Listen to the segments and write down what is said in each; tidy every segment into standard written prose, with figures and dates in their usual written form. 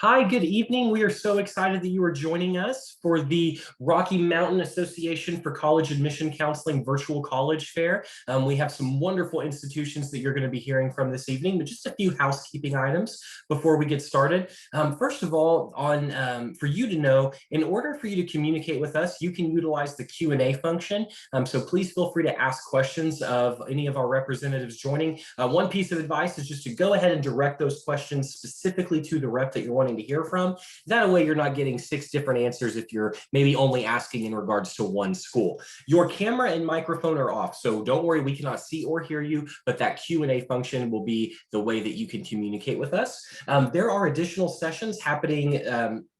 Hi, good evening. We are so excited that you are joining us for the Rocky Mountain Association for College Admission Counseling Virtual College Fair. We have some wonderful institutions that you're going to be hearing from this evening, but just a few housekeeping items before we get started. First of all, for you to know, in order for you to communicate with us, you can utilize the Q&A function. So please feel free to ask questions of any of our representatives joining. One piece of advice is just to go ahead and direct those questions specifically to the rep that you're wanting to hear from. That way you're not getting 6 different answers if you're maybe only asking in regards to one school. Your camera and microphone are off, so don't worry, we cannot see or hear you, but that Q&A function will be the way that you can communicate with us. There are additional sessions happening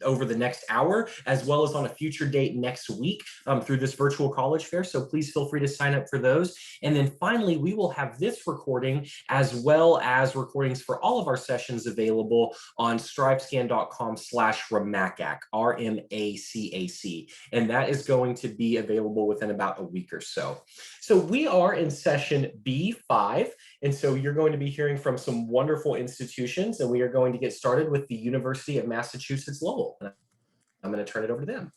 over the next hour, as well as on a future date next week through this virtual college fair, so please feel free to sign up for those. And then finally, we will have this recording as well as recordings for all of our sessions available on strivescan.com/RMACAC, RMACAC, and that is going to be available within about a week or so. So we are in session B5, and so you're going to be hearing from some wonderful institutions, and we are going to get started with the University of Massachusetts Lowell. I'm going to turn it over to them.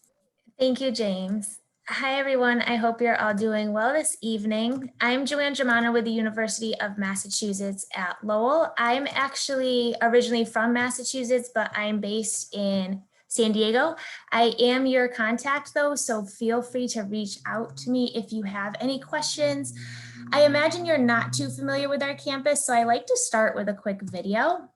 Thank you, James. Hi, everyone. I hope you're all doing well this evening. I'm Joanne Germano with the University of Massachusetts at Lowell. I'm actually originally from Massachusetts, but I'm based in San Diego. I am your contact though, so feel free to reach out to me if you have any questions. I imagine you're not too familiar with our campus, so I like to start with a quick video.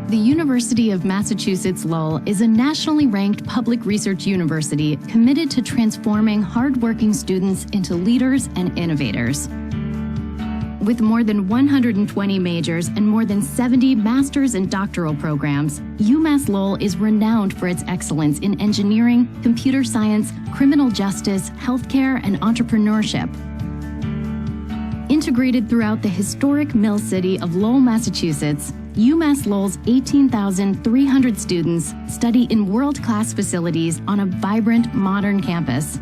The University of Massachusetts Lowell is a nationally ranked public research university committed to transforming hardworking students into leaders and innovators. With more than 120 majors and more than 70 master's and doctoral programs, UMass Lowell is renowned for its excellence in engineering, computer science, criminal justice, healthcare, and entrepreneurship. Integrated throughout the historic mill city of Lowell, Massachusetts, UMass Lowell's 18,300 students study in world-class facilities on a vibrant, modern campus.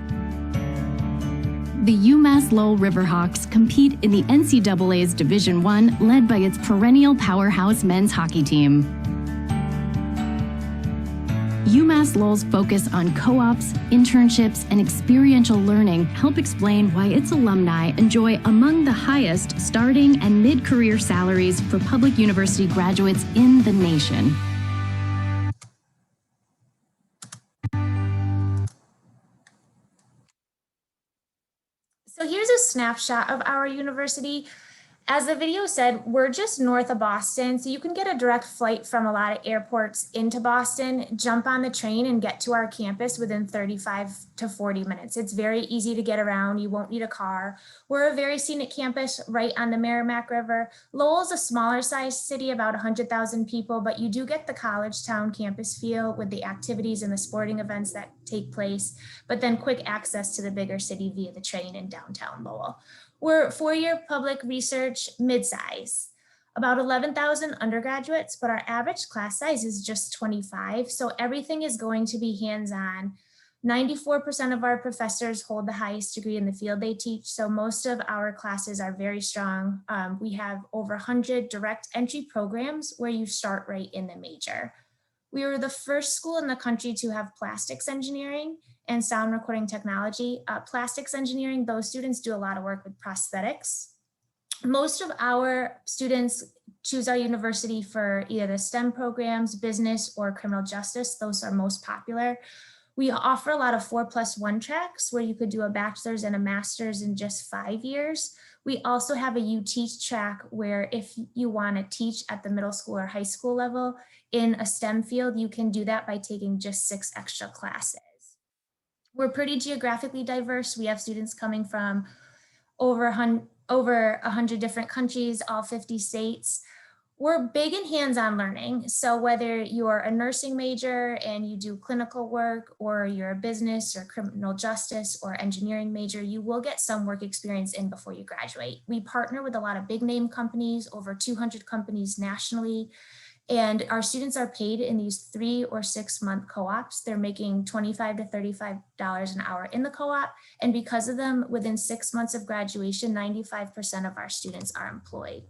The UMass Lowell Riverhawks compete in the NCAA's Division I, led by its perennial powerhouse men's hockey team. UMass Lowell's focus on co-ops, internships, and experiential learning help explain why its alumni enjoy among the highest starting and mid-career salaries for public university graduates in the nation. So here's a snapshot of our university. As the video said, we're just north of Boston, so you can get a direct flight from a lot of airports into Boston, jump on the train and get to our campus within 35 to 40 minutes. It's very easy to get around. You won't need a car. We're a very scenic campus right on the Merrimack River. Lowell's a smaller sized city, about 100,000 people, but you do get the college town campus feel with the activities and the sporting events that take place, but then quick access to the bigger city via the train in downtown Lowell. We're 4-year public research mid-size, about 11,000 undergraduates, but our average class size is just 25. So everything is going to be hands-on. 94% of our professors hold the highest degree in the field they teach. So most of our classes are very strong. We have over 100 direct entry programs where you start right in the major. We were the first school in the country to have plastics engineering and sound recording technology. Plastics engineering, those students do a lot of work with prosthetics. Most of our students choose our university for either the STEM programs, business, or criminal justice. Those are most popular. We offer a lot of 4+1 tracks where you could do a bachelor's and a master's in just 5 years. We also have a You Teach track where if you want to teach at the middle school or high school level in a STEM field, you can do that by taking just 6 extra classes. We're pretty geographically diverse. We have students coming from over 100 different countries, all 50 states. We're big in hands-on learning. So whether you're a nursing major and you do clinical work, or you're a business or criminal justice or engineering major, you will get some work experience in before you graduate. We partner with a lot of big name companies, over 200 companies nationally. And our students are paid in these 3 or 6 month co-ops. They're making $25 to $35 an hour in the co-op. And because of them, within 6 months of graduation, 95% of our students are employed.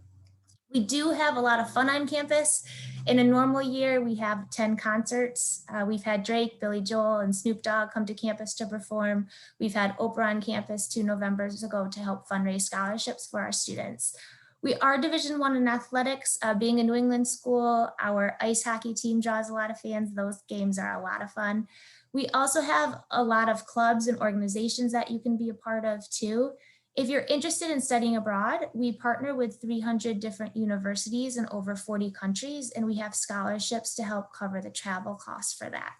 We do have a lot of fun on campus. In a normal year, we have 10 concerts. We've had Drake, Billy Joel, and Snoop Dogg come to campus to perform. We've had Oprah on campus 2 Novembers ago to help fundraise scholarships for our students. We are Division I in athletics. Being a New England school, our ice hockey team draws a lot of fans. Those games are a lot of fun. We also have a lot of clubs and organizations that you can be a part of too. If you're interested in studying abroad, we partner with 300 different universities in over 40 countries, and we have scholarships to help cover the travel costs for that.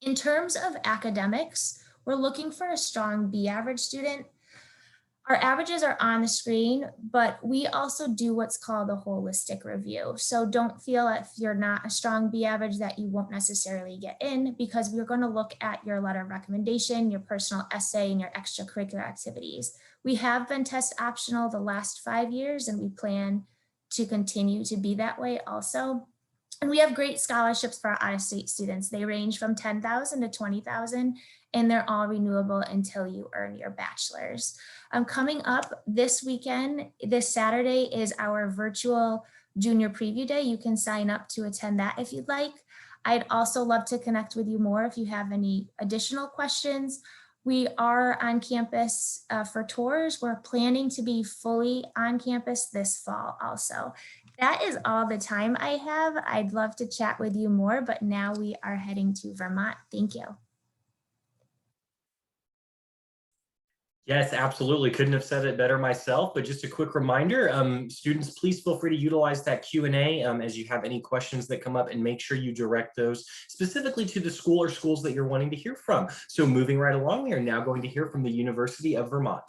In terms of academics, we're looking for a strong B average student. Our averages are on the screen, but we also do what's called a holistic review. So don't feel if you're not a strong B average that you won't necessarily get in, because we're going to look at your letter of recommendation, your personal essay, and your extracurricular activities. We have been test optional the last 5 years, and we plan to continue to be that way also. And we have great scholarships for our out-of-state students. They range from $10,000 to $20,000, and they're all renewable until you earn your bachelor's. Coming up this weekend, this Saturday, is our virtual junior preview day. You can sign up to attend that if you'd like. I'd also love to connect with you more if you have any additional questions. We are on campus for tours. We're planning to be fully on campus this fall also. That is all the time I have. I'd love to chat with you more, but now we are heading to Vermont. Thank you. Yes, absolutely. Couldn't have said it better myself, but just a quick reminder, students, please feel free to utilize that Q&A as you have any questions that come up, and make sure you direct those specifically to the school or schools that you're wanting to hear from. So moving right along, we are now going to hear from the University of Vermont.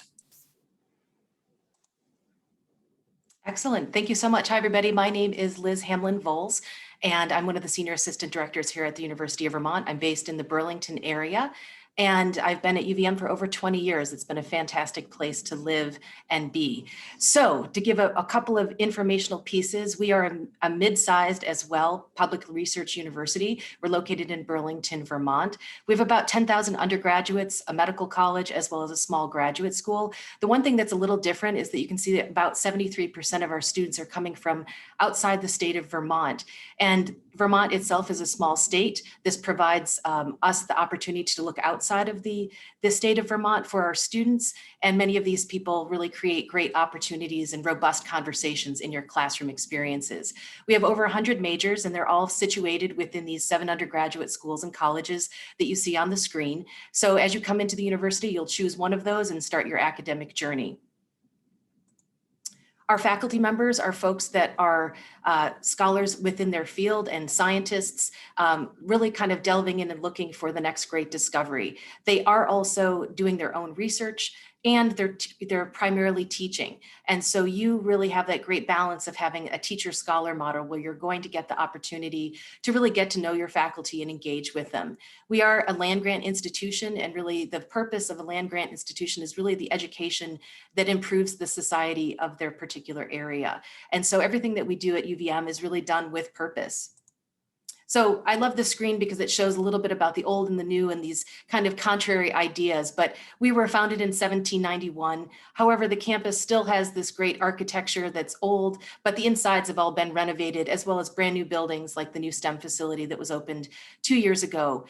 Excellent. Thank you so much. Hi, everybody. My name is Liz Hamlin-Voles, and I'm one of the Senior Assistant Directors here at the University of Vermont. I'm based in the Burlington area, and I've been at UVM for over 20 years. It's been a fantastic place to live and be. So to give a couple of informational pieces, we are a mid-sized as well public research university. We're located in Burlington, Vermont. We have about 10,000 undergraduates, a medical college, as well as a small graduate school. The one thing that's a little different is that you can see that about 73% of our students are coming from outside the state of Vermont. And Vermont itself is a small state. This provides us the opportunity to look outside of the state of Vermont for our students. And many of these people really create great opportunities and robust conversations in your classroom experiences. We have over 100 majors, and they're all situated within these 7 undergraduate schools and colleges that you see on the screen. So as you come into the university, you'll choose one of those and start your academic journey. Our faculty members are folks that are scholars within their field and scientists, really kind of delving in and looking for the next great discovery. They are also doing their own research, and they're primarily teaching. And so you really have that great balance of having a teacher-scholar model where you're going to get the opportunity to really get to know your faculty and engage with them. We are a land-grant institution, and really the purpose of a land-grant institution is really the education that improves the society of their particular area. And so everything that we do at UVM is really done with purpose. So I love this screen because it shows a little bit about the old and the new and these kind of contrary ideas, but we were founded in 1791. However, the campus still has this great architecture that's old, but the insides have all been renovated, as well as brand new buildings like the new STEM facility that was opened 2 years ago.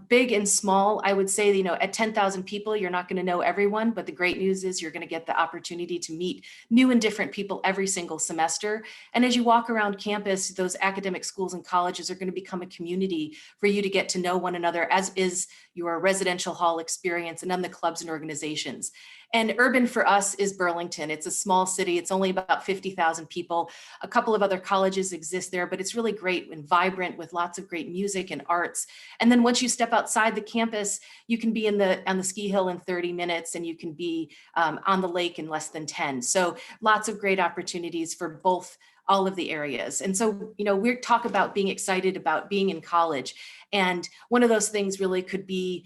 Big and small, I would say, you know, at 10,000 people, you're not going to know everyone, but the great news is you're going to get the opportunity to meet new and different people every single semester. And as you walk around campus, those academic schools and colleges are going to become a community for you to get to know one another, as is your residential hall experience and then the clubs and organizations. And urban for us is Burlington. It's a small city. It's only about 50,000 people. A couple of other colleges exist there, but it's really great and vibrant with lots of great music and arts. And then once you step outside the campus, you can be on the ski hill in 30 minutes, and you can be on the lake in less than 10. So lots of great opportunities for both all of the areas. And so, you know, we talk about being excited about being in college. And one of those things really could be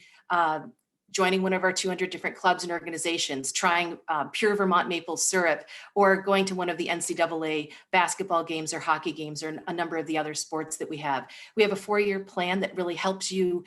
joining one of our 200 different clubs and organizations, trying pure Vermont maple syrup, or going to one of the NCAA basketball games or hockey games, or a number of the other sports that we have. We have a 4-year plan that really helps you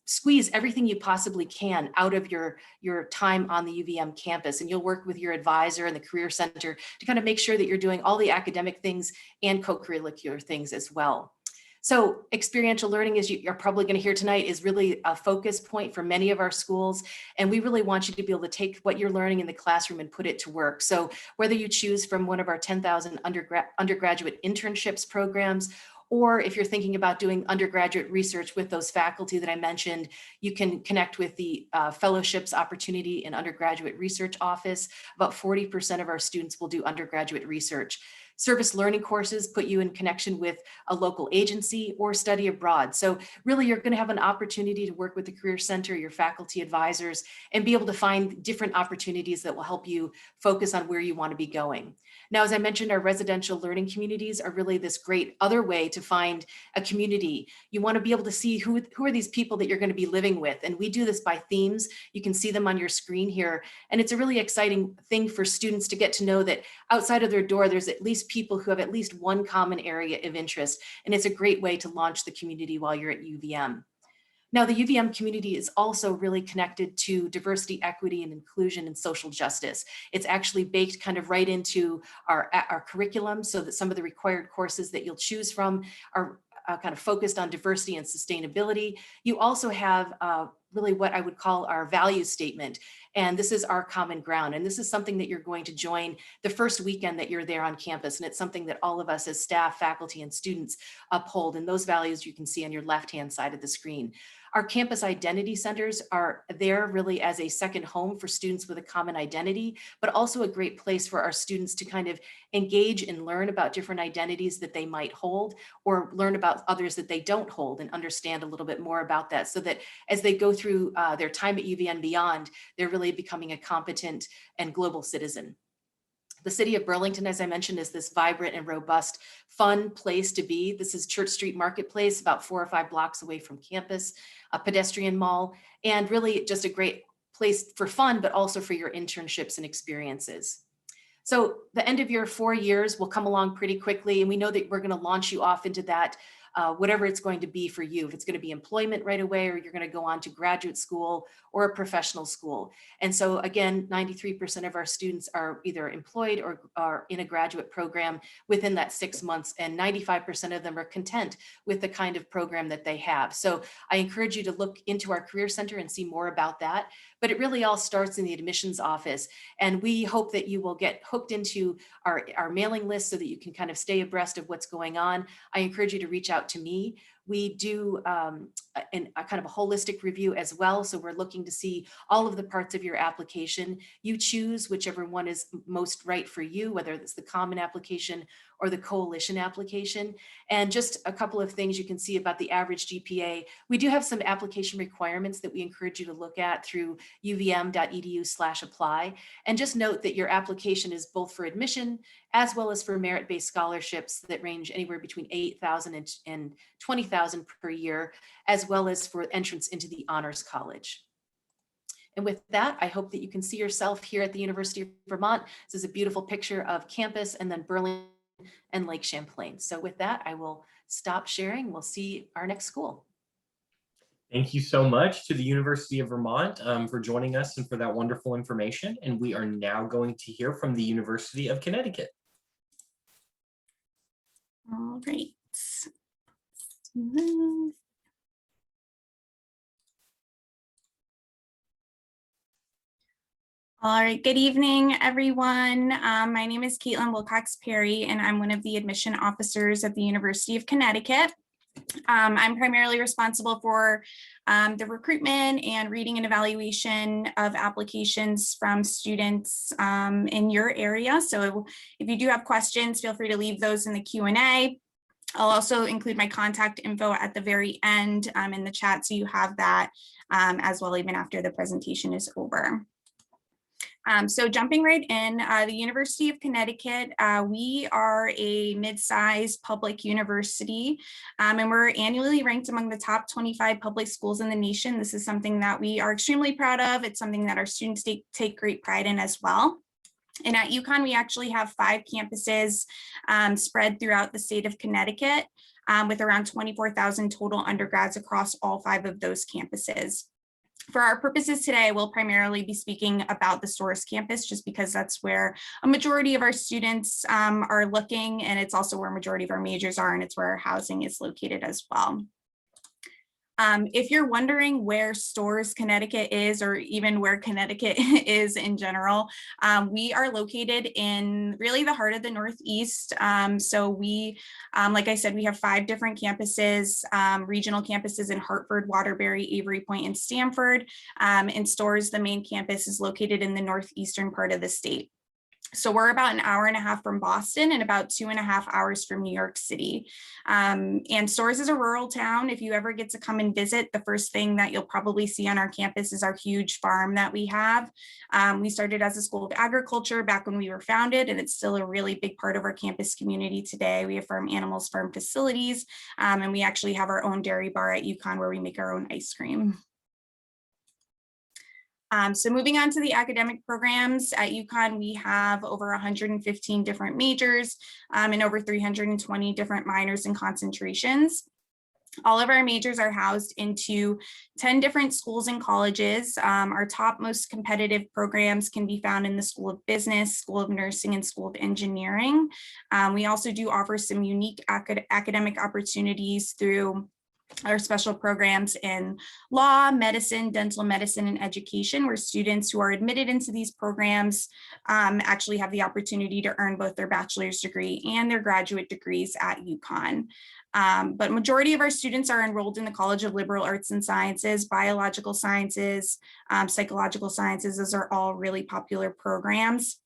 squeeze everything you possibly can out of your time on the UVM campus. And you'll work with your advisor and the Career Center to kind of make sure that you're doing all the academic things and co-curricular things as well. So experiential learning, as you're probably going to hear tonight, is really a focus point for many of our schools. And we really want you to be able to take what you're learning in the classroom and put it to work. So whether you choose from one of our 10,000 undergraduate internships programs, or if you're thinking about doing undergraduate research with those faculty that I mentioned, you can connect with the fellowships opportunity in undergraduate research office. About 40% of our students will do undergraduate research. Service learning courses put you in connection with a local agency or study abroad. So really, you're going to have an opportunity to work with the Career Center, your faculty advisors, and be able to find different opportunities that will help you focus on where you want to be going. Now, as I mentioned, our residential learning communities are really this great other way to find a community. You want to be able to see who are these people that you're going to be living with. And we do this by themes. You can see them on your screen here. And it's a really exciting thing for students to get to know that outside of their door, there's at least people who have at least one common area of interest. And it's a great way to launch the community while you're at UVM. Now, the UVM community is also really connected to diversity, equity, and inclusion and social justice. It's actually baked kind of right into our curriculum, so that some of the required courses that you'll choose from are kind of focused on diversity and sustainability. You also have really what I would call our value statement. And this is our common ground. And this is something that you're going to join the first weekend that you're there on campus. And it's something that all of us as staff, faculty, and students uphold. And those values you can see on your left-hand side of the screen. Our campus identity centers are there really as a second home for students with a common identity, but also a great place for our students to kind of engage and learn about different identities that they might hold, or learn about others that they don't hold, and understand a little bit more about that, so that as they go through their time at UVM and beyond, they're really becoming a competent and global citizen. The city of Burlington, as I mentioned, is this vibrant and robust, fun place to be. This is Church Street Marketplace, about 4 or 5 blocks away from campus, a pedestrian mall, and really just a great place for fun, but also for your internships and experiences. So the end of your 4 years will come along pretty quickly, and we know that we're going to launch you off into that whatever it's going to be for you. If it's going to be employment right away, or you're going to go on to graduate school or a professional school. And so again, 93% of our students are either employed or are in a graduate program within that 6 months, and 95% of them are content with the kind of program that they have. So I encourage you to look into our Career Center and see more about that. But it really all starts in the admissions office. And we hope that you will get hooked into our mailing list so that you can kind of stay abreast of what's going on. I encourage you to reach out to me. We do a kind of a holistic review as well. So we're looking to see all of the parts of your application. You choose whichever one is most right for you, whether it's the common application or the coalition application. And just a couple of things you can see about the average GPA. We do have some application requirements that we encourage you to look at through uvm.edu/apply. And just note that your application is both for admission as well as for merit-based scholarships that range anywhere between $8,000 and $20,000 per year, as well as for entrance into the Honors College. And with that, I hope that you can see yourself here at the University of Vermont. This is a beautiful picture of campus and then Burlington and Lake Champlain. So with that, I will stop sharing. We'll see our next school. Thank you so much to the University of Vermont for joining us and for that wonderful information. And we are now going to hear from the University of Connecticut. All right. All right, good evening, everyone. My name is Caitlin Wilcox-Perry, and I'm one of the admission officers at the University of Connecticut. I'm primarily responsible for the recruitment and reading and evaluation of applications from students in your area. So if you do have questions, feel free to leave those in the Q&A. I'll also include my contact info at the very end in the chat, so you have that as well even after the presentation is over. So jumping right in, the University of Connecticut, we are a mid-sized public university, and we're annually ranked among the top 25 public schools in the nation. This is something that we are extremely proud of. It's something that our students take great pride in as well. And at UConn, we actually have 5 campuses spread throughout the state of Connecticut, with around 24,000 total undergrads across all 5 of those campuses. For our purposes today, I will primarily be speaking about the Storrs campus, just because that's where a majority of our students are looking, and it's also where a majority of our majors are, and it's where our housing is located as well. If you're wondering where Storrs, Connecticut is, or even where Connecticut is in general, we are located in really the heart of the Northeast. So we, like I said, we have 5 different campuses, regional campuses in Hartford, Waterbury, Avery Point, and Stamford. And Storrs, the main campus, is located in the northeastern part of the state. So we're about an hour and a half from Boston and about 2.5 hours from New York City. And Storrs is a rural town. If you ever get to come and visit, the first thing that you'll probably see on our campus is our huge farm that we have. We started as a school of agriculture back when we were founded, and it's still a really big part of our campus community today. We have farm animals, farm facilities, and we actually have our own dairy bar at UConn where we make our own ice cream. So moving on to the academic programs at UConn, we have over 115 different majors and over 320 different minors and concentrations. All of our majors are housed into 10 different schools and colleges. Our top most competitive programs can be found in the School of Business, School of Nursing, and School of Engineering. We also do offer some unique academic opportunities through our special programs in law, medicine, dental medicine, and education, where students who are admitted into these programs actually have the opportunity to earn both their bachelor's degree and their graduate degrees at UConn. But majority of our students are enrolled in the College of Liberal Arts and Sciences, Biological Sciences, Psychological Sciences. Those are all really popular programs.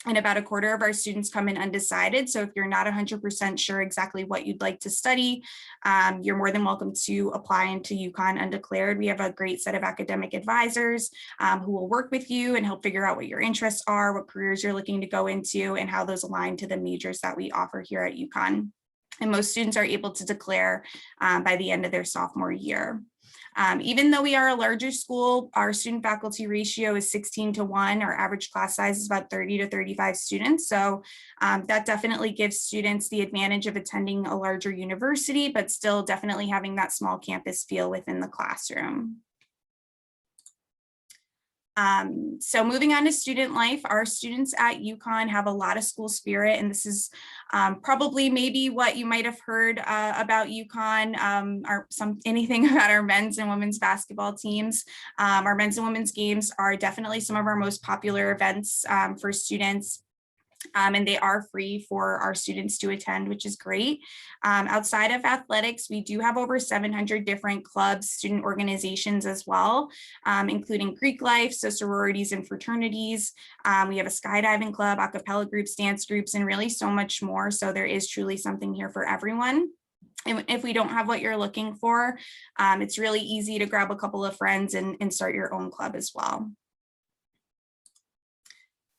And about 1/4 of our students come in undecided. So if you're not 100% sure exactly what you'd like to study, you're more than welcome to apply into UConn undeclared. We have a great set of academic advisors who will work with you and help figure out what your interests are, what careers you're looking to go into, and how those align to the majors that we offer here at UConn. And most students are able to declare by the end of their sophomore year. Even though we are a larger school, our student faculty ratio is 16:1. Our average class size is about 30 to 35 students. So that definitely gives students the advantage of attending a larger university, but still definitely having that small campus feel within the classroom. So moving on to student life, our students at UConn have a lot of school spirit, and this is probably maybe what you might have heard about UConn, or anything about our men's and women's basketball teams. Our men's and women's games are definitely some of our most popular events for students. And they are free for our students to attend, which is great. Outside of athletics, we do have over 700 different clubs, student organizations as well, including Greek life, so sororities and fraternities. We have a skydiving club, a cappella groups, dance groups, and really so much more. So there is truly something here for everyone. And if we don't have what you're looking for, it's really easy to grab a couple of friends and start your own club as well.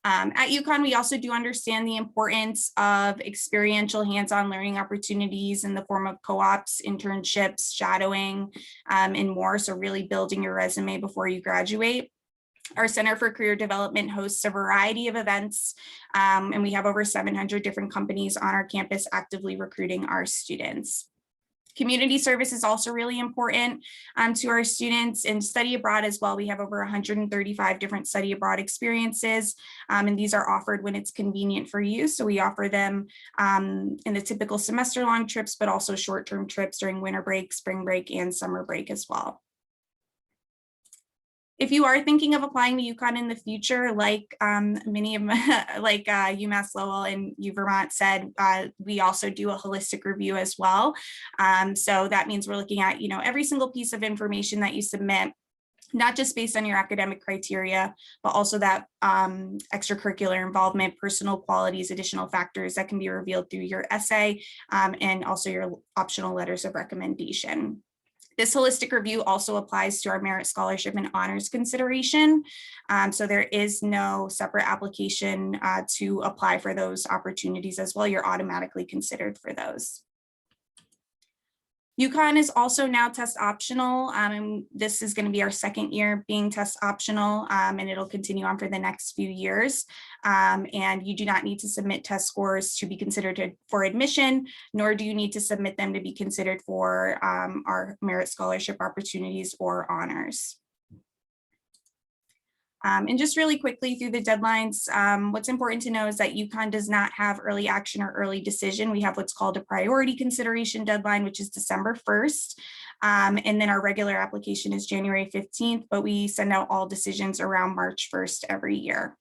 At UConn, we also do understand the importance of experiential hands-on learning opportunities in the form of co-ops, internships, shadowing, and more. So really building your resume before you graduate. Our Center for Career Development hosts a variety of events, and we have over 700 different companies on our campus actively recruiting our students. Community service is also really important to our students, and study abroad as well. We have over 135 different study abroad experiences, and these are offered when it's convenient for you. So we offer them in the typical semester-long trips, but also short-term trips during winter break, spring break, and summer break as well. If you are thinking of applying to UConn in the future, like many of like UMass Lowell and Vermont said, we also do a holistic review as well. So that means we're looking at, every single piece of information that you submit, not just based on your academic criteria, but also that extracurricular involvement, personal qualities, additional factors that can be revealed through your essay, and also your optional letters of recommendation. This holistic review also applies to our merit scholarship and honors consideration. So there is no separate application to apply for those opportunities as well. You're automatically considered for those. UConn is also now test optional, and this is going to be our second year being test optional, and it'll continue on for the next few years. And you do not need to submit test scores to be considered for admission, nor do you need to submit them to be considered for our merit scholarship opportunities or honors. And just really quickly through the deadlines, what's important to know is that UConn does not have early action or early decision. We have what's called a priority consideration deadline, which is December 1st. And then our regular application is January 15th, but we send out all decisions around March 1st every year.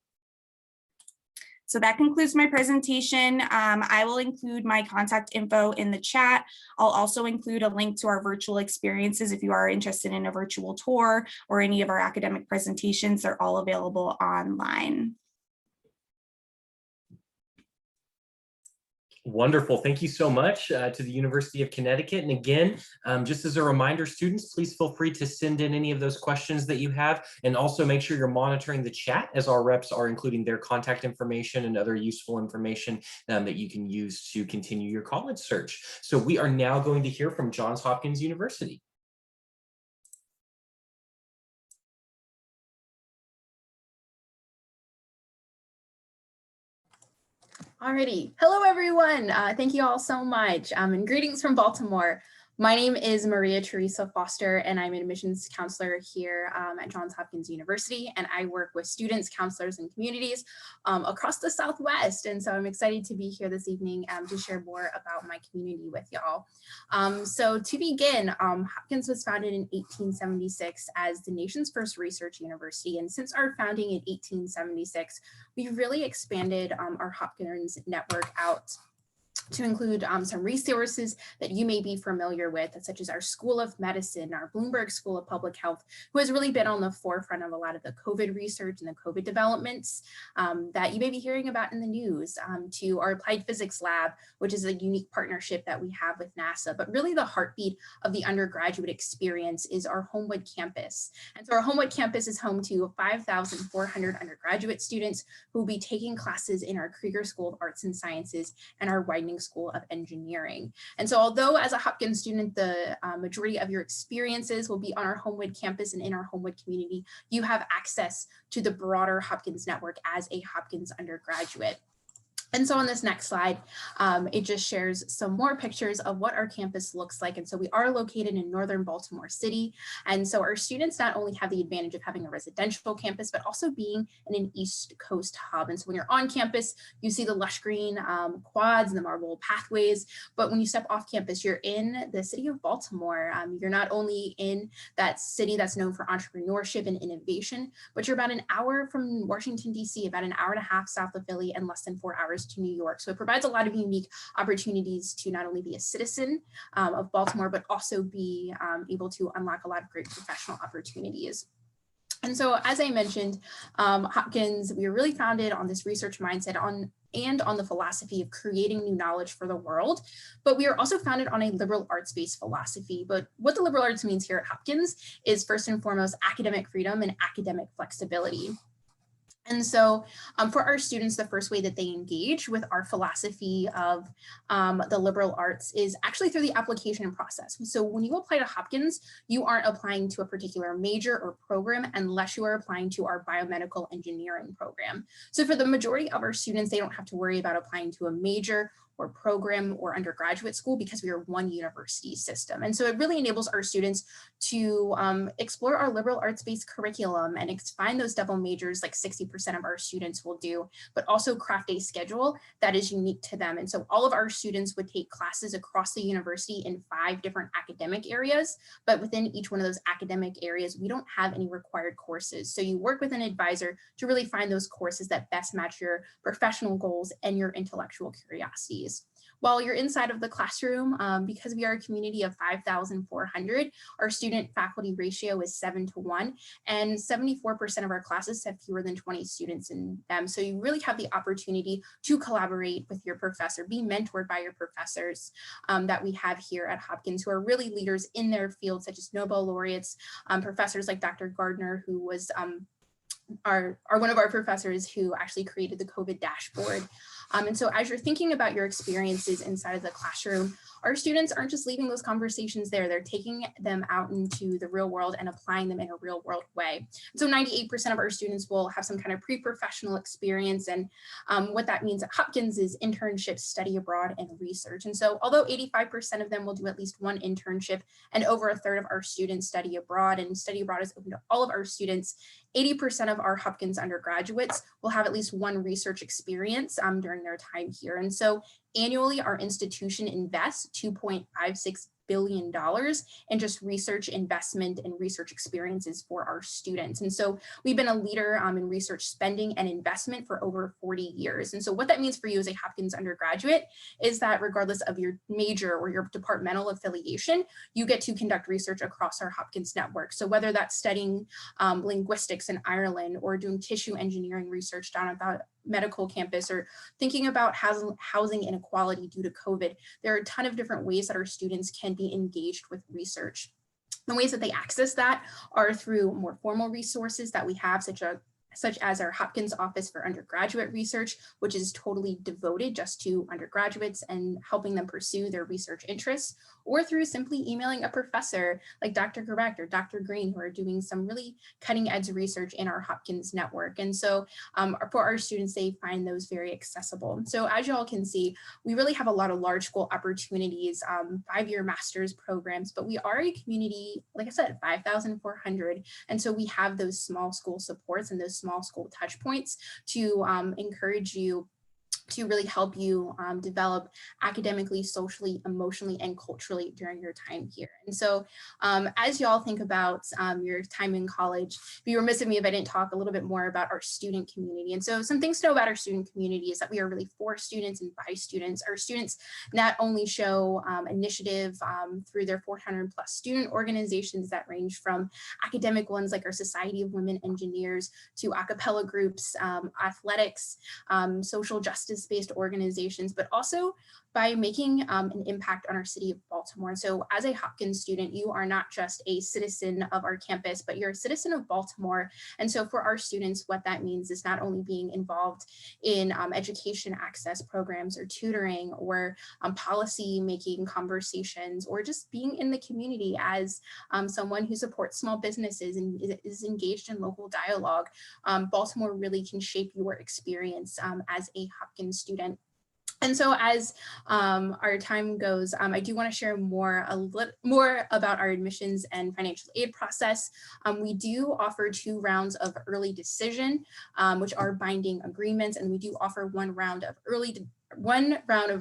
So that concludes my presentation. I will include my contact info in the chat. I'll also include a link to our virtual experiences if you are interested in a virtual tour or any of our academic presentations. They're all available online. Wonderful. Thank you so much to the University of Connecticut. And again, just as a reminder, students, please feel free to send in any of those questions that you have, and also make sure you're monitoring the chat as our reps are including their contact information and other useful information that you can use to continue your college search. So we are now going to hear from Johns Hopkins University. Alrighty. Hello, everyone. Thank you all so much. And greetings from Baltimore. My name is Maria Teresa Foster, and I'm an admissions counselor here at Johns Hopkins University. And I work with students, counselors, and communities across the Southwest. And so I'm excited to be here this evening to share more about my community with y'all. So to begin, Hopkins was founded in 1876 as the nation's first research university. And since our founding in 1876, we've really expanded our Hopkins network out to include some resources that you may be familiar with, such as our School of Medicine, our Bloomberg School of Public Health, who has really been on the forefront of a lot of the COVID research and the COVID developments that you may be hearing about in the news, to our Applied Physics Lab, which is a unique partnership that we have with NASA. But really the heartbeat of the undergraduate experience is our Homewood campus. And so our Homewood campus is home to 5,400 undergraduate students who will be taking classes in our Krieger School of Arts and Sciences and our Widening School of Engineering. And so although as a Hopkins student, the majority of your experiences will be on our Homewood campus and in our Homewood community, you have access to the broader Hopkins network as a Hopkins undergraduate. And so on this next slide, it just shares some more pictures of what our campus looks like. And so we are located in northern Baltimore City. And so our students not only have the advantage of having a residential campus, but also being in an East Coast hub. And so when you're on campus, you see the lush green quads and the marble pathways. But when you step off campus, you're in the city of Baltimore. You're not only in that city that's known for entrepreneurship and innovation, but you're about an hour from Washington, D.C., about an hour and a half south of Philly, and less than 4 hours to New York. So it provides a lot of unique opportunities to not only be a citizen of Baltimore, but also be able to unlock a lot of great professional opportunities. And so, as I mentioned, Hopkins, we were really founded on this research mindset and on the philosophy of creating new knowledge for the world. But we are also founded on a liberal arts-based philosophy. But what the liberal arts means here at Hopkins is first and foremost academic freedom and academic flexibility. And so for our students, the first way that they engage with our philosophy of the liberal arts is actually through the application process. So when you apply to Hopkins, you aren't applying to a particular major or program unless you are applying to our biomedical engineering program. So for the majority of our students, they don't have to worry about applying to a major or program or undergraduate school because we are one university system. And so it really enables our students to explore our liberal arts-based curriculum and find those double majors like 60% of our students will do, but also craft a schedule that is unique to them. And so all of our students would take classes across the university in 5 different academic areas, but within each one of those academic areas, we don't have any required courses. So you work with an advisor to really find those courses that best match your professional goals and your intellectual curiosities. While you're inside of the classroom, because we are a community of 5,400, our student faculty ratio is 7-to-1, and 74% of our classes have fewer than 20 students in them. So you really have the opportunity to collaborate with your professor, be mentored by your professors that we have here at Hopkins, who are really leaders in their field, such as Nobel laureates, professors like Dr. Gardner, who was are one of our professors who actually created the COVID dashboard. And so as you're thinking about your experiences inside of the classroom, our students aren't just leaving those conversations there, they're taking them out into the real world and applying them in a real world way. So 98% of our students will have some kind of pre-professional experience. And what that means at Hopkins is internships, study abroad, and research. And so although 85% of them will do at least one internship, and over a third of our students study abroad, and study abroad is open to all of our students, 80% of our Hopkins undergraduates will have at least one research experience during their time here. And so annually, our institution invests $2.56 billion in just research investment and research experiences for our students. And so we've been a leader in research spending and investment for over 40 years. And so what that means for you as a Hopkins undergraduate is that regardless of your major or your departmental affiliation, you get to conduct research across our Hopkins network. So whether that's studying linguistics in Ireland, or doing tissue engineering research down at the medical campus, or thinking about housing inequality due to COVID, there are a ton of different ways that our students can be engaged with research. The ways that they access that are through more formal resources that we have, such as our Hopkins Office for Undergraduate Research, which is totally devoted just to undergraduates and helping them pursue their research interests, or through simply emailing a professor like Dr. Correct or Dr. Green, who are doing some really cutting edge research in our Hopkins network. And so for our students, they find those very accessible. So as you all can see, we really have a lot of large school opportunities, 5-year master's programs, but we are a community, like I said, 5,400. And so we have those small school supports and those small school touch points to encourage you, to really help you develop academically, socially, emotionally, and culturally during your time here. And so as y'all think about your time in college, it'd be remiss of me if I didn't talk a little bit more about our student community. And so some things to know about our student community is that we are really for students and by students. Our students not only show initiative through their 400+ student organizations that range from academic ones like our Society of Women Engineers to a cappella groups, athletics, social justice based organizations, but also by making an impact on our city of Baltimore. So as a Hopkins student, you are not just a citizen of our campus, but you're a citizen of Baltimore. And so for our students, what that means is not only being involved in education access programs or tutoring or policy making conversations, or just being in the community as someone who supports small businesses and is engaged in local dialogue. Baltimore really can shape your experience as a Hopkins student. And so as our time goes, I do want to share a little more about our admissions and financial aid process. We do offer 2 rounds of early decision, which are binding agreements, and we do offer one round of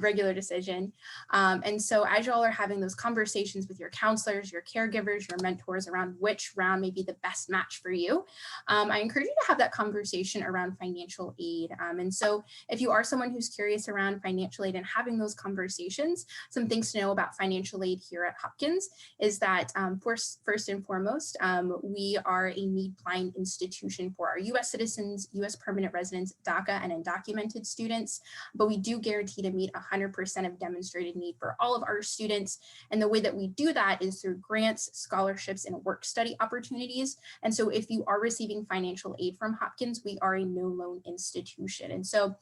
regular decision. And so as y'all are having those conversations with your counselors, your caregivers, your mentors around which round may be the best match for you, I encourage you to have that conversation around financial aid. And so if you are someone who's curious around financial aid and having those conversations, some things to know about financial aid here at Hopkins is that first and foremost, we are a need-blind institution for our US citizens, US permanent residents, DACA, and undocumented students, but we do guarantee to meet 100% of demonstrated need for all of our students. And the way that we do that is through grants, scholarships, and work study opportunities. And so if you are receiving financial aid from Hopkins, we are a no-loan institution. And so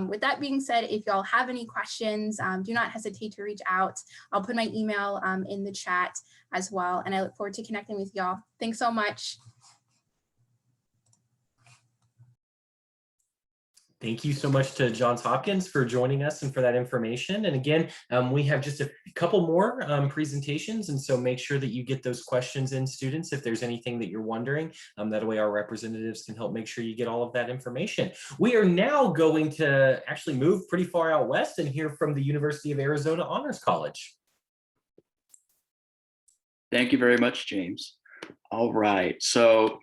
with that being said, if y'all have any questions, do not hesitate to reach out. I'll put my email in the chat as well. And I look forward to connecting with y'all. Thanks so much. Thank you so much to Johns Hopkins for joining us and for that information. And again, we have just a couple more presentations. And so make sure that you get those questions in, students, if there's anything that you're wondering. That way our representatives can help make sure you get all of that information. We are now going to actually move pretty far out west and hear from the University of Arizona Honors College. Thank you very much, James. All right, so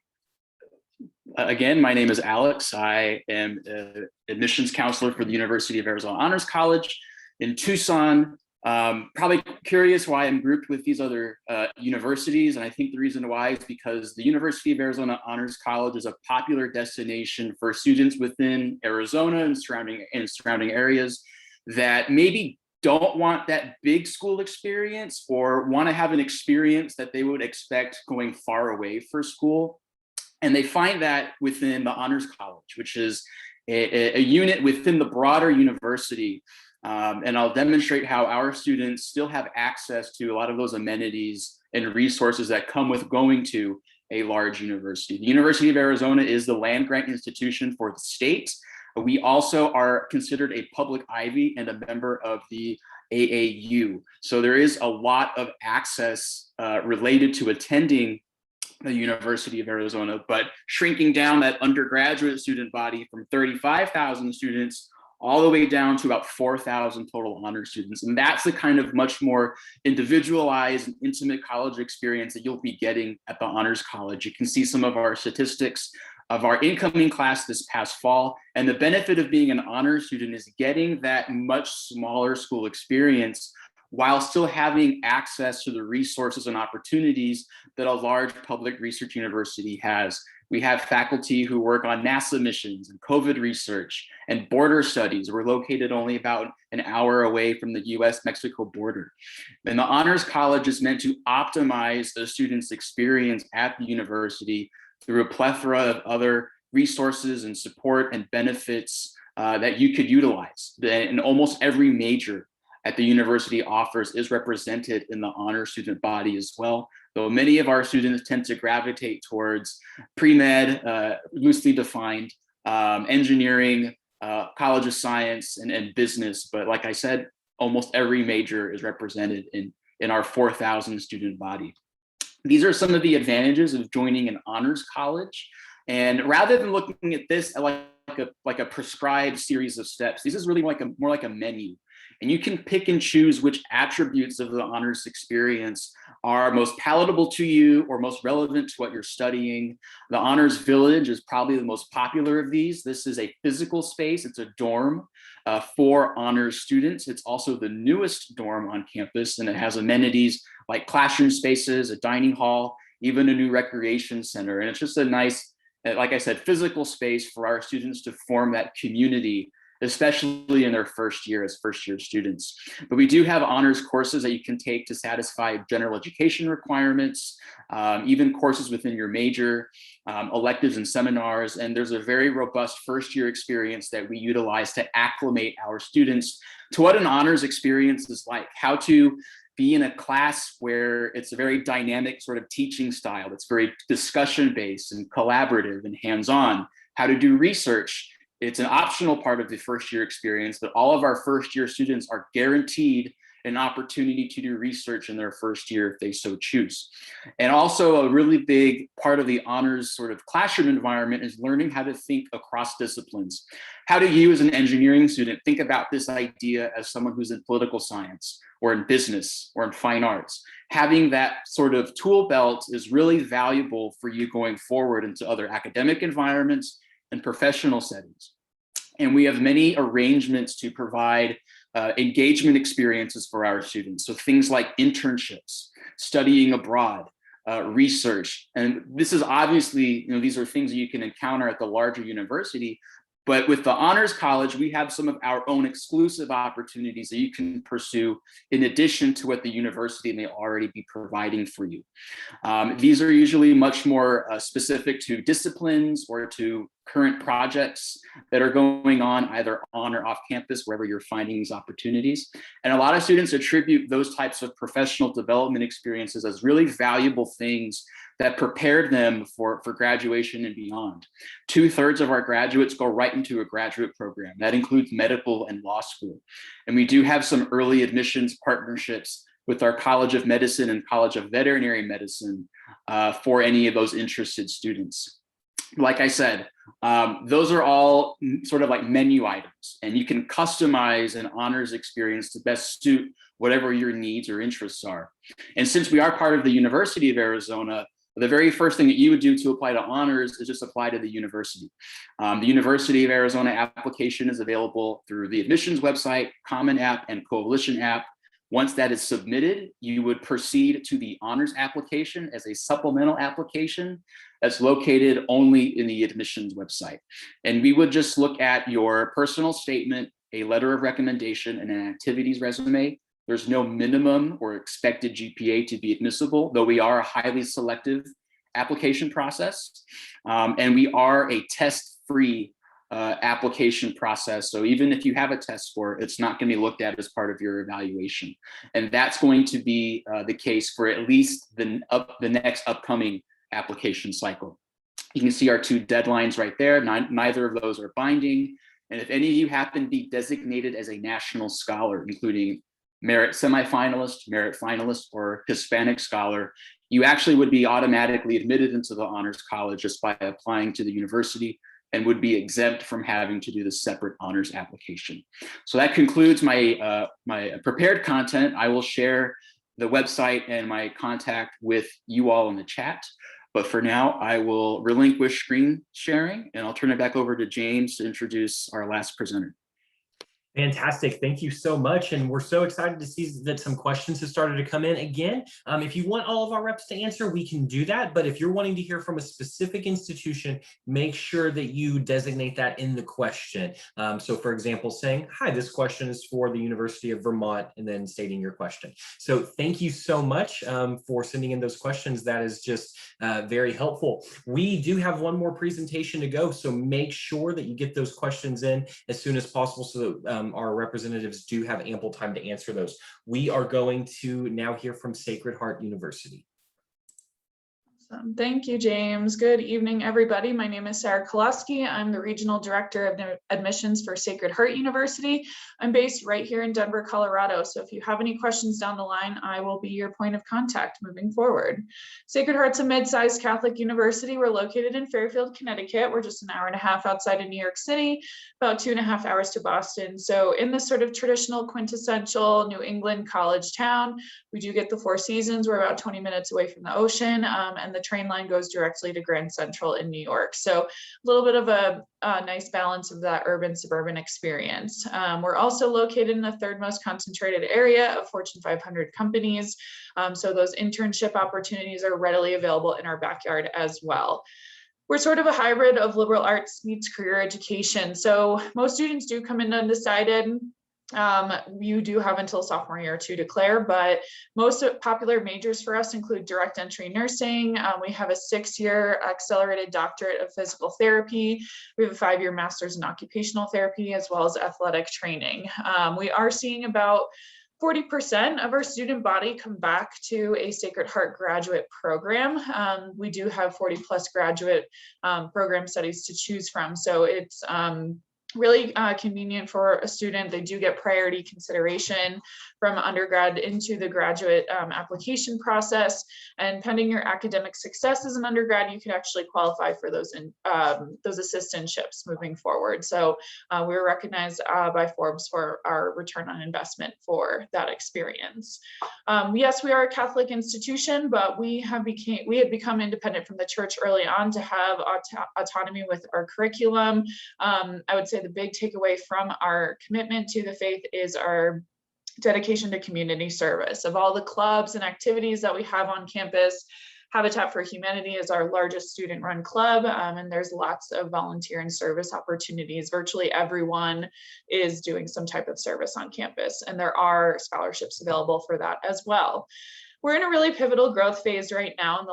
again, my name is Alex. I am an admissions counselor for the University of Arizona Honors College. in Tucson. Probably curious why I'm grouped with these other universities. And I think the reason why is because the University of Arizona Honors College is a popular destination for students within Arizona and surrounding areas that maybe don't want that big school experience or want to have an experience that they would expect going far away for school. And they find that within the Honors College, which is a unit within the broader university. And I'll demonstrate how our students still have access to a lot of those amenities and resources that come with going to a large university. The University of Arizona is the land grant institution for the state. We also are considered a public Ivy and a member of the AAU. So there is a lot of access related to attending the University of Arizona, but shrinking down that undergraduate student body from 35,000 students all the way down to about 4,000 total honor students. And that's the kind of much more individualized and intimate college experience that you'll be getting at the Honors College. You can see some of our statistics of our incoming class this past fall. And the benefit of being an honor student is getting that much smaller school experience while still having access to the resources and opportunities that a large public research university has. We have faculty who work on NASA missions and COVID research and border studies. We're located only about an hour away from the US-Mexico border. And the Honors College is meant to optimize the student's experience at the university through a plethora of other resources and support and benefits that you could utilize. And almost every major at the university offers is represented in the honor student body as well. Though many of our students tend to gravitate towards pre-med, loosely defined, engineering, College of Science, and business. But like I said, almost every major is represented in our 4,000 student body. These are some of the advantages of joining an honors college. And rather than looking at this like a prescribed series of steps, this is really more like a menu. And you can pick and choose which attributes of the honors experience are most palatable to you or most relevant to what you're studying. The Honors Village is probably the most popular of these. This is a physical space. It's a dorm for honors students. It's also the newest dorm on campus, and it has amenities like classroom spaces, a dining hall, even a new recreation center. And it's just a nice, like I said, physical space for our students to form that community, especially in their first year as first-year students. But we do have honors courses that you can take to satisfy general education requirements, even courses within your major, electives and seminars. And there's a very robust first-year experience that we utilize to acclimate our students to what an honors experience is like, how to be in a class where it's a very dynamic sort of teaching style. It's very discussion-based and collaborative and hands-on, how to do research. It's an optional part of the first year experience, but all of our first year students are guaranteed an opportunity to do research in their first year if they so choose. And also a really big part of the honors sort of classroom environment is learning how to think across disciplines. How do you as an engineering student think about this idea as someone who's in political science or in business or in fine arts? Having that sort of tool belt is really valuable for you going forward into other academic environments and professional settings. And we have many arrangements to provide engagement experiences for our students. So things like internships, studying abroad, research. And this is obviously, these are things that you can encounter at the larger university. But with the Honors College, we have some of our own exclusive opportunities that you can pursue in addition to what the university may already be providing for you. These are usually much more specific to disciplines or to current projects that are going on either on or off campus, wherever you're finding these opportunities. And a lot of students attribute those types of professional development experiences as really valuable things that prepared them for graduation and beyond. 2/3 of our graduates go right into a graduate program. That includes medical and law school. And we do have some early admissions partnerships with our College of Medicine and College of Veterinary Medicine for any of those interested students. Like I said, those are all sort of like menu items, and you can customize an honors experience to best suit whatever your needs or interests are. And since we are part of the University of Arizona, the very first thing that you would do to apply to honors is just apply to the university. The University of Arizona application is available through the admissions website, Common App, and Coalition App. Once that is submitted, you would proceed to the honors application as a supplemental application that's located only in the admissions website. And we would just look at your personal statement, a letter of recommendation, and an activities resume. There's no minimum or expected GPA to be admissible, though we are a highly selective application process. And we are a test-free application process. So even if you have a test score, it's not going to be looked at as part of your evaluation. And that's going to be the case for at least the next upcoming application cycle. You can see our two deadlines right there. Neither of those are binding. And if any of you happen to be designated as a national scholar, including merit semifinalist, merit finalist, or Hispanic scholar, you actually would be automatically admitted into the Honors College just by applying to the university and would be exempt from having to do the separate honors application. So that concludes my, my prepared content. I will share the website and my contact with you all in the chat. But for now, I will relinquish screen sharing and I'll turn it back over to James to introduce our last presenter. Fantastic. Thank you so much. And we're so excited to see that some questions have started to come in. Again, if you want all of our reps to answer, we can do that. But if you're wanting to hear from a specific institution, make sure that you designate that in the question. So for example, saying, hi, this question is for the University of Vermont, and then stating your question. So thank you so much for sending in those questions. That is just very helpful. We do have one more presentation to go, so make sure that you get those questions in as soon as possible so that our representatives do have ample time to answer those. We are going to now hear from Sacred Heart University. Thank you, James. Good evening, everybody. My name is Sarah Koloski. I'm the Regional Director of Admissions for Sacred Heart University. I'm based right here in Denver, Colorado. So if you have any questions down the line, I will be your point of contact moving forward. Sacred Heart's a mid-sized Catholic university. We're located in Fairfield, Connecticut. We're just an hour and a half outside of New York City, about 2.5 hours to Boston. So in this sort of traditional quintessential New England college town, we do get the Four Seasons. We're about 20 minutes away from the ocean, and the train line goes directly to Grand Central in New York. So a little bit of a nice balance of that urban suburban experience. We're also located in the third most concentrated area of Fortune 500 companies. So those internship opportunities are readily available in our backyard as well. We're sort of a hybrid of liberal arts meets career education. So most students do come in undecided. You do have until sophomore year to declare, but most popular majors for us include direct entry nursing. We have a 6-year accelerated doctorate of physical therapy. We have a 5-year master's in occupational therapy, as well as athletic training. We are seeing about 40% of our student body come back to a Sacred Heart graduate program. We do have 40+ graduate program studies to choose from. So it's really convenient for a student. They do get priority consideration from undergrad into the graduate application process. And pending your academic success as an undergrad, you can actually qualify for those assistantships moving forward. So we were recognized by Forbes for our return on investment for that experience. Yes, we are a Catholic institution, but we had become independent from the church early on to have autonomy with our curriculum. I would say the big takeaway from our commitment to the faith is our dedication to community service. Of all the clubs and activities that we have on campus, Habitat for Humanity is our largest student-run club, and there's lots of volunteer and service opportunities. Virtually everyone is doing some type of service on campus, and there are scholarships available for that as well. We're in a really pivotal growth phase right now.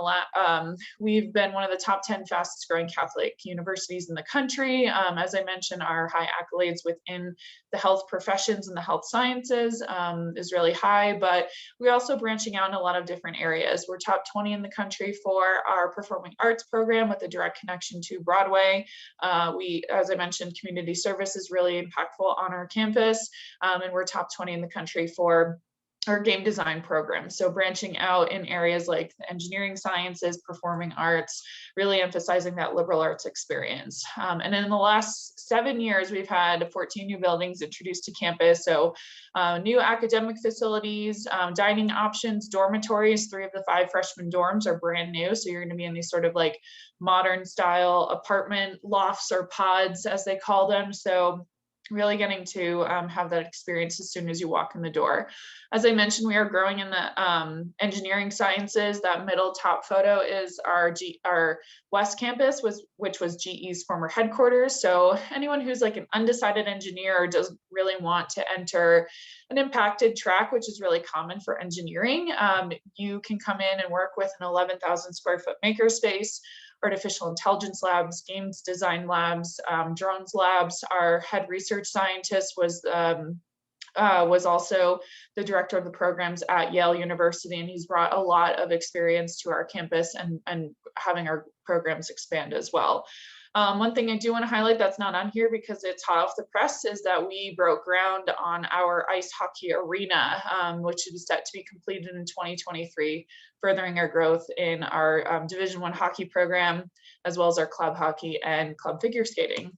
We've been one of the top 10 fastest growing Catholic universities in the country. As I mentioned, our high accolades within the health professions and the health sciences is really high, but we're also branching out in a lot of different areas. We're top 20 in the country for our performing arts program with a direct connection to Broadway. As I mentioned, community service is really impactful on our campus, and we're top 20 in the country for or game design programs. So branching out in areas like the engineering sciences, performing arts, really emphasizing that liberal arts experience. And in the last 7 years, we've had 14 new buildings introduced to campus. So new academic facilities, dining options, dormitories. 3 of the 5 freshman dorms are brand new. So you're going to be in these sort of like modern style apartment lofts or pods, as they call them. So really getting to have that experience as soon as you walk in the door. As I mentioned, we are growing in the engineering sciences. That middle top photo is our West Campus, which was GE's former headquarters. So anyone who's like an undecided engineer or doesn't really want to enter an impacted track, which is really common for engineering, you can come in and work with an 11,000 square foot makerspace, artificial intelligence labs, games design labs, drones labs. Our head research scientist was also the director of the programs at Yale University, and he's brought a lot of experience to our campus and having our programs expand as well. One thing I do want to highlight that's not on here because it's hot off the press is that we broke ground on our ice hockey arena, which is set to be completed in 2023, furthering our growth in our Division I hockey program, as well as our club hockey and club figure skating.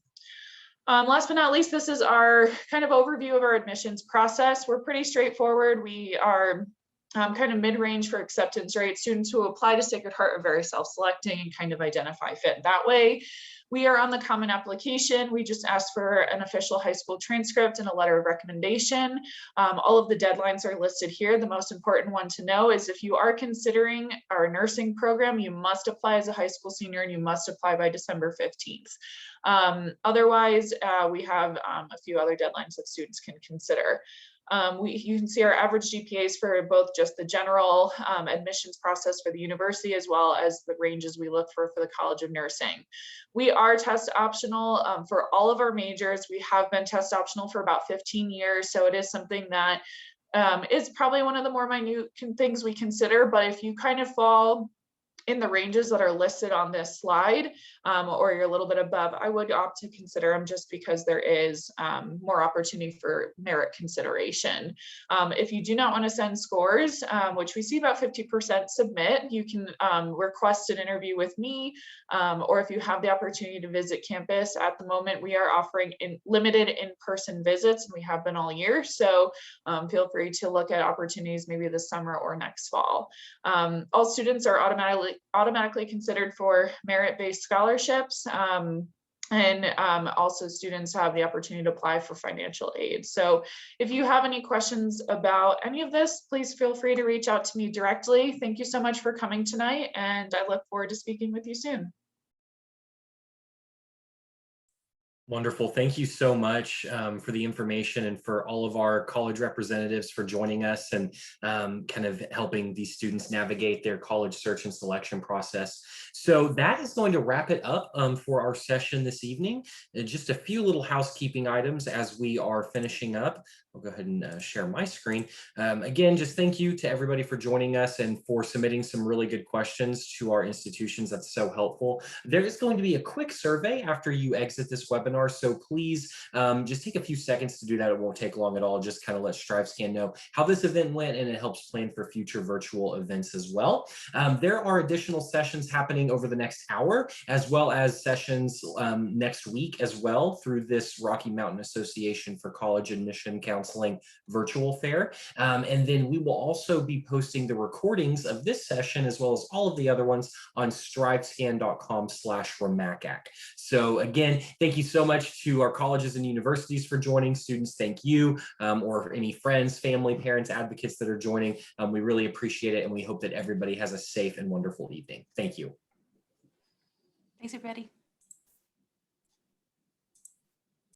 Last but not least, this is our kind of overview of our admissions process. We're pretty straightforward. We are kind of mid-range for acceptance rate. Students who apply to Sacred Heart are very self-selecting and kind of identify fit that way. We are on the common application. We just asked for an official high school transcript and a letter of recommendation. All of the deadlines are listed here. The most important one to know is if you are considering our nursing program, you must apply as a high school senior and you must apply by December 15th. Otherwise, we have a few other deadlines that students can consider. You can see our average GPAs for both just the general admissions process for the university, as well as the ranges we look for the College of Nursing. We are test optional for all of our majors. We have been test optional for about 15 years. So it is something that is probably one of the more minute things we consider, but if you kind of fall in the ranges that are listed on this slide, or you're a little bit above, I would opt to consider them just because there is more opportunity for merit consideration. If you do not want to send scores, which we see about 50% submit, you can request an interview with me, or if you have the opportunity to visit campus. At the moment, we are offering limited in-person visits, and we have been all year. So feel free to look at opportunities maybe this summer or next fall. All students are automatically considered for merit-based scholarships, and also students have the opportunity to apply for financial aid. So if you have any questions about any of this, please feel free to reach out to me directly. Thank you so much for coming tonight, and I look forward to speaking with you soon. Wonderful. Thank you so much for the information and for all of our college representatives for joining us and kind of helping these students navigate their college search and selection process. So that is going to wrap it up for our session this evening. Just a few little housekeeping items as we are finishing up. I'll go ahead and share my screen. Again, just thank you to everybody for joining us and for submitting some really good questions to our institutions. That's so helpful. There is going to be a quick survey after you exit this webinar. So please just take a few seconds to do that. It won't take long at all. Just kind of let StriveScan know how this event went, and it helps plan for future virtual events as well. There are additional sessions happening over the next hour, as well as sessions next week as well through this Rocky Mountain Association for College Admission Counseling virtual fair. And then we will also be posting the recordings of this session as well as all of the other ones on strivescan.com/RMACAC. So again, thank you so much to our colleges and universities for joining. Students, thank you, or any friends, family, parents, advocates that are joining. We really appreciate it, and we hope that everybody has a safe and wonderful evening. Thank you. Thanks, everybody.